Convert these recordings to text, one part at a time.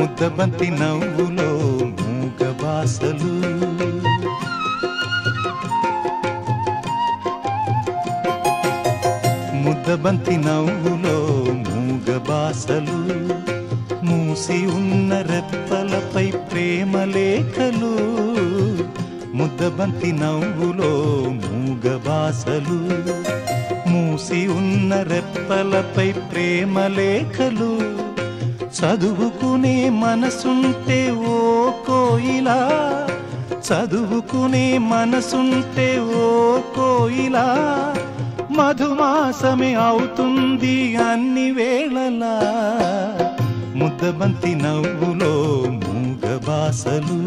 ముద్దబంతి నవ్వులో మూగ బాసలు ముద్దబంతి నవ్వులో మూగ బాసలు మూసి ఉన్న రెప్పలపై ప్రేమ లేఖలు ముద్దబంతి నవ్వులో మూగ బాసలు మూసి ఉన్న రెప్పలపై ప్రేమ లేఖలు చదువుకునే మనసుంటే ఓ కోయిలా చదువుకునే మనసుంటే ఓ కోయిలా మధుమాసమే అవుతుంది అన్ని వేళలా ముద్దబంతి నవ్వులో మూగ బాసలు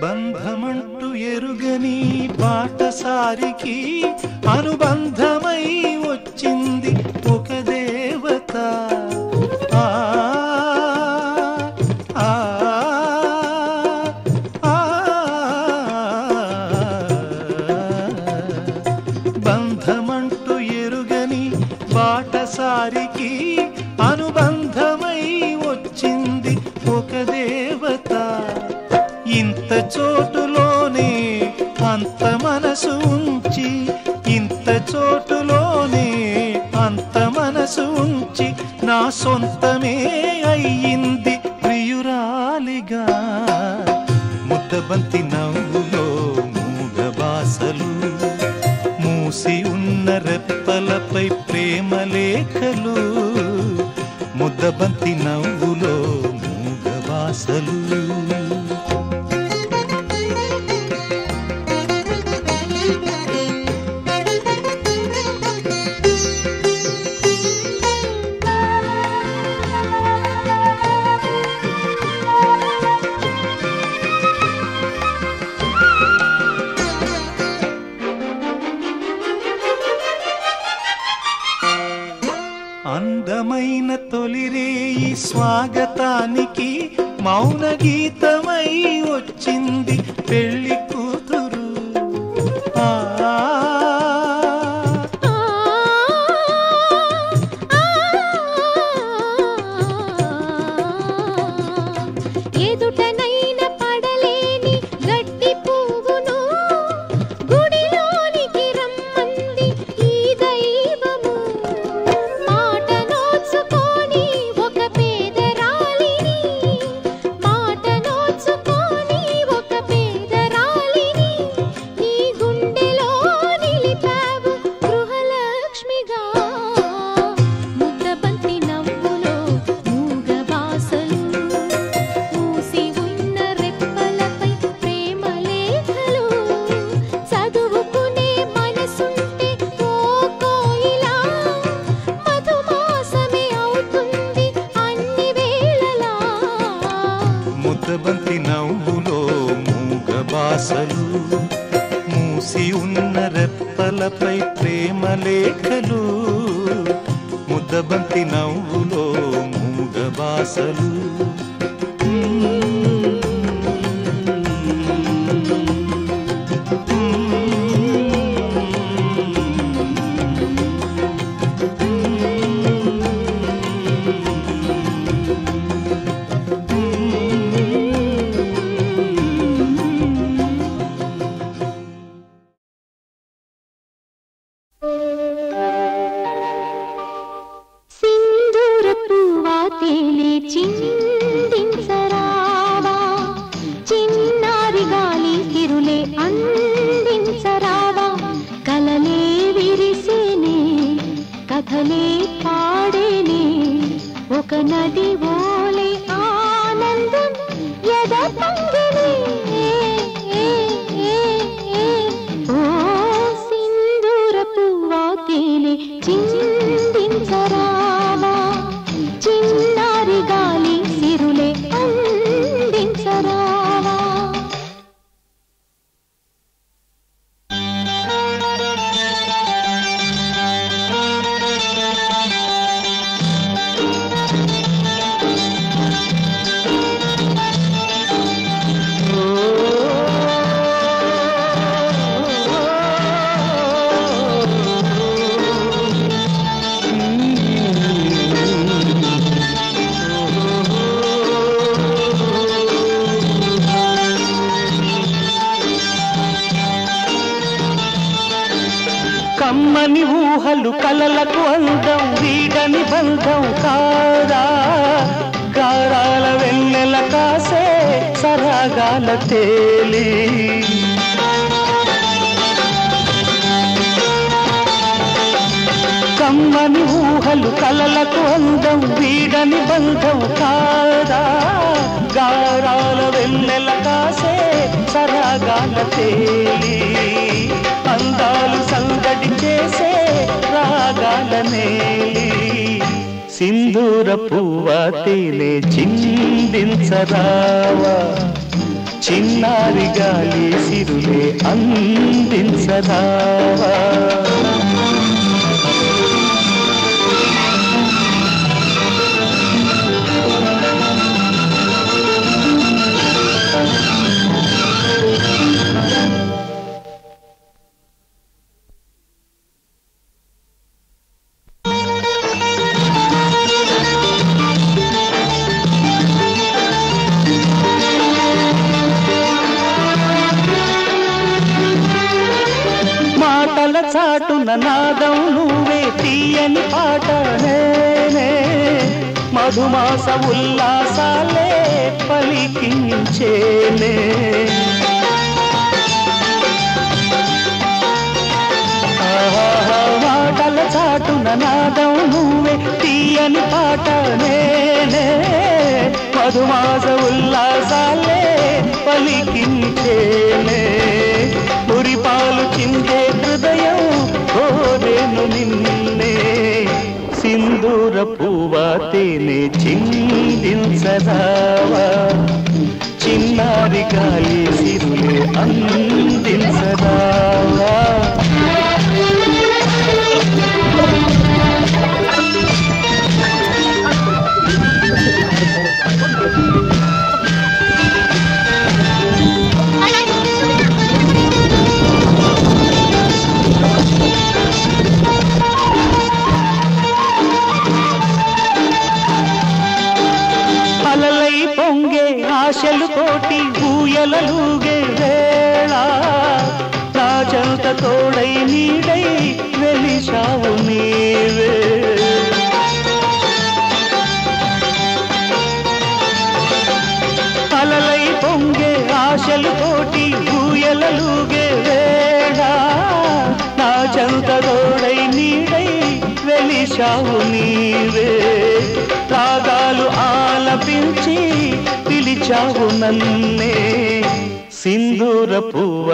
బంధమంటూ ఎరుగని బాటసారికి అనుబంధమై వచ్చింది ఒక దేవత ఆ ఆ ఆ బంధమంటూ ఎరుగని బాటసారికి అనుబంధమై వచ్చింది ఒక దేవత ఇంత చోటులోనే అంత మనసు ఉంచి ఇంత చోటులోనే అంత మనసు ఉంచి నా సొంతమే అయ్యింది ప్రియురాలిగా ముద్దబంతి నవ్వులో మూగ బాసలు మూసి ఉన్న రెప్పలపై ప్రేమ లేఖలు ముద్దబంతి నవ్వులో మూగ బాసలు అందమైన తొలిరేయి స్వాగతానికి మౌన గీతమై వచ్చింది పెళ్లి కూతురు ముద్దబంతి నవ్వులో మూగ బాసలు మూసి ఉన్న రెప్పలపై ప్రేమ లేఖలు ముద్దబంతి నవ్వులో మూగ బాసలు కథలే పాడేనే ఒక నది ఓలే ఆ చిందించరావా చిన్నారి గాలి సిరులే అందించరావా కమ్మని ఊహలు కలలకు అందం వీడని బంధం కాదా గారాల వెన్నెల కాసే సరాగాల తేలి కమ్మని ఊహలు కలలకు అందం వీడని బంధం కాదా గారాల వెన్నెల కాసే సరాగాల తేలి అందాలు సందడి చేసే రాగాల నేలి సింధూర పువ్వ తేనె చిందించరావా చిన్నారి గాలి సిరులే అందించరావా చాటున నాదం నువ్వే తీయని పాట నేనే మధుమాస ఉల్లాసాలే పలికించేనే మాటల చాటున నాదం నువ్వే తీయని పాట నేనే మధుమాస ఉల్లాసాలే పలికించేనే మురిపాలు చిందే హృదయం కోరేను నిన్నే సింధూర పువ్వ తేనె చిందించరావా చిన్నారి గాలి సిరులే అందించరావా అలలై పొంగే ఆశలు కోటి ఊయలలుగే వేళ నా చెంత తోడై నీడై వెలిశావు నీవే అలలై పొంగే ఆశలు కోటి ఊయలలుగే వేళ నా చెంత తోడై నీడై వెలిశావు నీవే రాగాలు ఆలపించి పిలిచావు నన్నే సింధూర పువ్వ